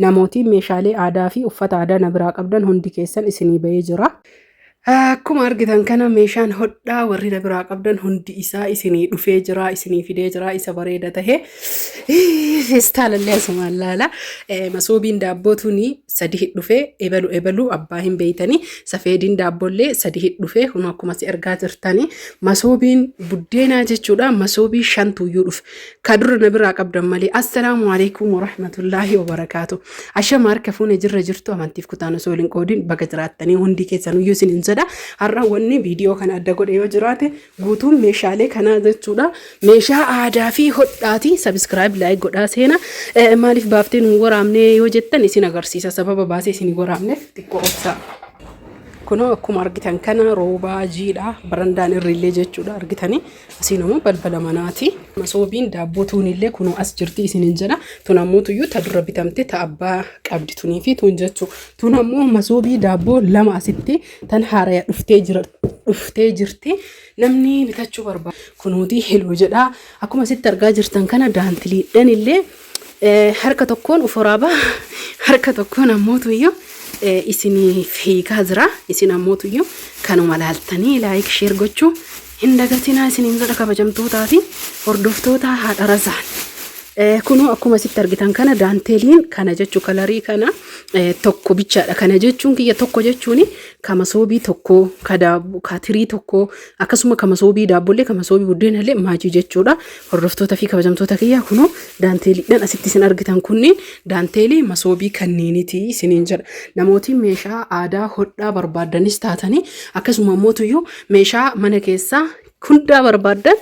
namooti meeshaalee aadaa fi uffata aadaa na biraa qabdan hundi keessan isinii bahee jira. Akkuma argitan kana meeshaan hodhaa warri na biraa qabdan hundi isaa isinii dhufee jira, isinii fidee jira, isa bareeda tahe. Feestaalallee asumaan laala. Masoobiin daabbootuuni sadi hidhufee ebalu abbaa hin beeytanii. Safeediin daabbollee sadi hidhufee kun akkuma si ergaa jirtanii. Masoobiin buddeenaa jechuudha. Masoobii shantuyyuu dhufe. Kadura na biraa qabdan malee. Assalaamu alaikum warahmatullaahi wabarakaatu. Ashama harka fuune jirra jirtu amantiif kutaan osoo hin qoodin baga jiraattanii hundi keessanuyyuu isiniin jedha. Har'a wanni viidiyoo kana adda godhe yoo jiraate guutuun meeshaalee kanaa jechuudha. Meeshaa aadaa fi hodhaati. Subscribe like godhaa seena. Maaliif baaftee nu waraabne yoo jettan isin agarsiisa. Sababa baasee isin waraabneef xiqqoo obsaa. Kunoo akkuma argitan kana roobaa jiidha. Barandaan irrillee jechuudha argitanii. Asiin immoo balbala manaati. Masoobiin daabboo tuunillee kunoo as jirti isiniin jedha. Tun ammoo tuyyuu ta dura bitamte ta abbaa qabdi tunii fi tun jechuu. Tun ammoo masoobii daabboo lama asitti tan haaraya dhuftee jirti. Namni bitachuu barbaada. Kunuutii heloo jedha. Akkuma asitti argaa jirtan kana daantiliidhaan illee harka tokkoon uforaaba. Harka tokkoon ammoo tuyyuu isinii fiigaa jira. Isin ammoo tuyyuu kanuma laaltanii like share gochuu hin dagatinaa isiniin jedha kabajamtootaa fi hordoftoota haadha razaan. Kunoo akkuma asitti argitan kana daanteeliin kana jechuu kalarii kana tokko bichaadha. Kana jechuun kiyya tokko jechuuni kamasoobii tokko katirii tokko akkasuma kamasoobii daabbollee kamasoobii buddeenallee maajii jechuudha. Hordoftoota fi kabajamtoota kiyya kunoo daanteeliidhaan asitti isin argitan kunniin daanteelii masoobii kanneeniiti isiniin jedha. Namooti meeshaa aadaa hodhaa barbaadanis taatanii akkasuma mootuyyuu meeshaa mana keessaa hundaa barbaadan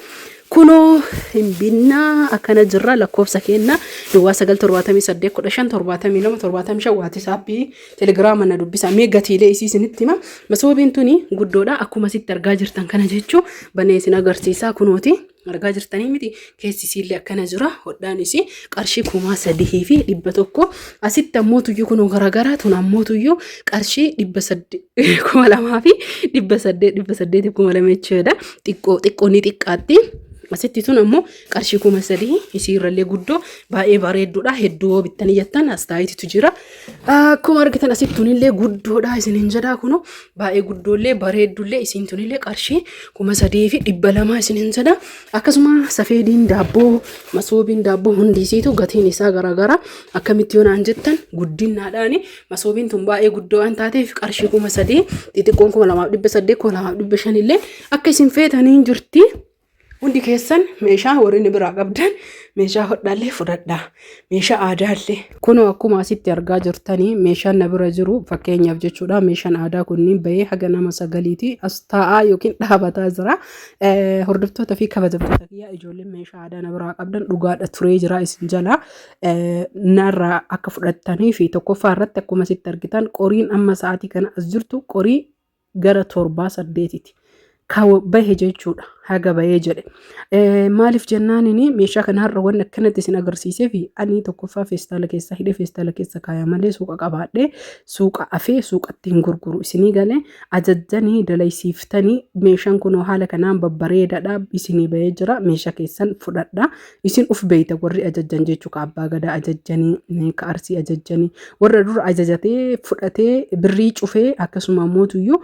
kunoo hin binnaa akkana jirra. Lakkoofsa keenna duwwaa 978 waatisaappii telegiraama na dubbisa mee gatiilee isii isinitti hima. Masoobiin tuni guddoodha akkuma sitti argaa jirtan kana jechuu banee isin agarsiisaa kunooti argaa jirtanii miti keessi isiillee akkana jira. Hodhaan isii qarshii 3,100 asitti ammoo tuyyuu kunoo garagaraa tun ammoo tuyyuu qarshii 800,200 jechuudha. Xiqqoo ni xiqqaatti. Asitti tun ammoo qarshii 3,000 isiirrallee guddoo baay'ee bareedduudha. Hedduu bittanii jettan astaayititu jira. Akkuma argitan asitti tunillee guddoodha isiniin jedha kunoo baay'ee guddoollee bareeddullee isiin tunillee qarshii 3,200 isiniin jedha. Akkasuma safeediin daabboo masoobiin daabboo hundisiitu gatiin isaa garagara. Akkamitti yoo naan jettan guddinnaadhaani masoobiin tun baay'ee guddoo waan taateef qarshii 3,000 xixiqqoon 2,800 2,500 illee akka isin feetanii jirti. Hundi keessan meeshaa warri biraa qabdan meeshaa hodhaallee fudhadhaa. Meeshaa aadaallee kunoo akkuma asitti argaa jirtanii meeshaan na bira jiru fakkeenyaaf jechuudha. Meeshaan aadaa kunniin bahee haga nama 9 as taa'aa yookiin dhaabataa jira. Hordoftoota fi kabajamtoota kiyyaa ijoolleen meeshaa aadaa na biraa qabdan dhugaadha turee jira isin jala narraa akka fudhattanii fi tokkoffaa irratti akkuma asitti argitan qoriin amma sa'aatii kana as jirtu qorii gara 7-8ti. Bahe jechuudha haga bahee jedhe. Maaliif jennaanini meeshaa kana har'a waan akkanatti isin agarsiisee fi ani tokkoffaa feestaala keessa hidhee feestaala keessa kaaya malee suuqa qabaadhee suuqa afee suuqatti hin gurguru isinii galee ajajjanii dalaysiiftanii meeshaan kunoo haala kanaan babbareedaadha isinii bahee jira. Meeshaa keessan fudhadhaa isin uf beeyta warri ajajjan jechuu ka abbaa gadaa ajajjanii ka arsii ajajjanii warra dura ajajatee fudhatee birrii cufee akkasuma mootuyyuu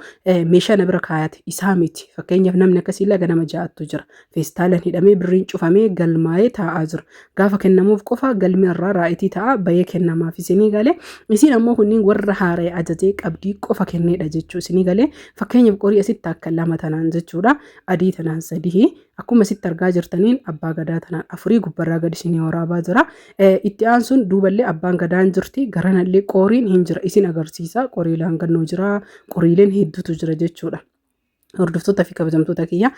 meeshaa na bira kaayate isaa miti. Fakkeenyaaf namni akkasii laga nama ja'attu jira. Feestaalaan hidhamee birriin cufamee galmaa'ee taa'aa jira. Gaafa kennamuuf qofa galmi irraa raayitii ta'a bahee kennamaaf isinii galee. Isin ammoo kunniin warra haara'ee ajajee qabdii qofa kenneedha jechuu isinii galee. Fakkeenyaaf qorii asitti akka 2 tanaan jechuudha. Adii tanaan 3 akkuma asitti argaa jirtaniin abbaa gadaa tanaan 4 gubbarraa gadi isinii waraabaa jira. Itti aansuun duuballee abbaan gadaan jirti. Garanallee qoriin hin jira isin agarsiisa. Qorii laangannoo jira. Qoriileen hedduutu jira jechuudha. Hordoftoota fi kabajamtoota kiyya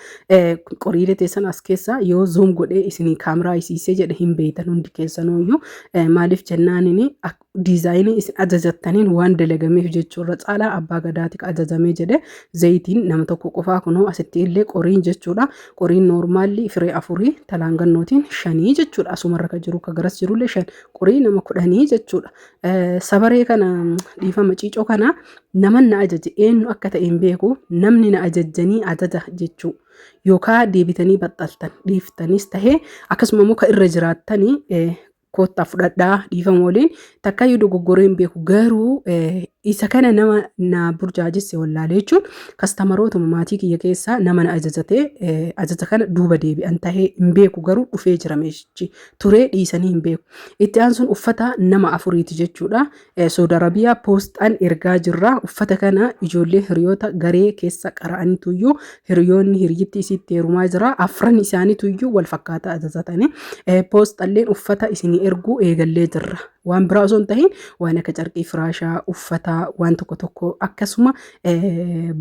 qoriilee teessan as keessa yoo zoom godhee isinii kaameraa isiisee jedhe hin beeytan hundi keessanuyyuu maaliif jennaanini diizaayinii isin ajajattaniin waan dalagameef jechuudha. Caalaa abbaa gadaati ajajamee jedhe zayitiin nama tokko qofaa kunoo asitti illee qoriin jechuudha. Qoriin noormaalli firee 4 talaangannootiin 5 jechuudha. Asumarra ka jiru ka garas jirullee 5 qorii nama 10 jechuudha. Sabaree kana dhiifama ciicoo kana namanna ajaje eenyu akka ta'e hin beeku namni na ajajjanii ajaja jechuu yookaan deebitanii baxxaltan dhiiftanis tahee akkasuma immoo ka irra jiraattanii koottaa fudhadhaa dhiifama waliin takkayyuu dogoggoree hin beeku garuu isa kana nama na burjaajesse wallaalee jechuun kastamarootuma maatii kiyya keessaa nama na ajajatee ajaja kana duuba deebi'an tahee hin beeku garuu dhufee jira meeshichi turee dhiisanii hin beeku. Itti aansuun uffata nama afuriiti jechuudha. Saudi Arabiyaa poostaan ergaa jirra. Uffata kana ijoollee hiriyoota garee keessa qara'anituyyuu hiriyoonni hiriyitti isitti heerumaa jira. Afran isaaniituyyuu wal fakkaataa ajajatanii poostalleen uffata isinii erguu eegallee jirra. Waan biraa osoo hin tahin waan akka carqii firaashaa uffata waan tokko tokko akkasuma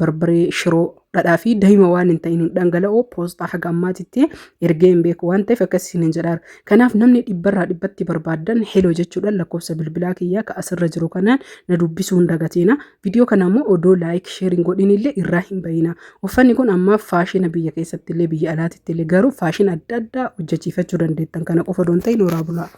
barbaree shiroo dhadhaa fi daa'ima waan hin tahin dhangala'oo poostaa haga ammaatitti ergee hin beeku waan ta'eef akkasiin hin jedhaar. Kanaaf namni dhibbarraa dhibbatti barbaadan heloo jechuudhaan lakkoofsa bilbilaa kiyyaa ka asirra jiru kanaan na dubbisuu hin dagatina. Viidiyoo kana immoo odoo laayik sheeriin godhin illee irraa hin bayina. Uffanni kun amma faashina biyya keessatti illee biyya alaatitti illee garuu faashina adda addaa hojjechiifachuu dandeettan kana qofa doon ta'in horaa bulaa.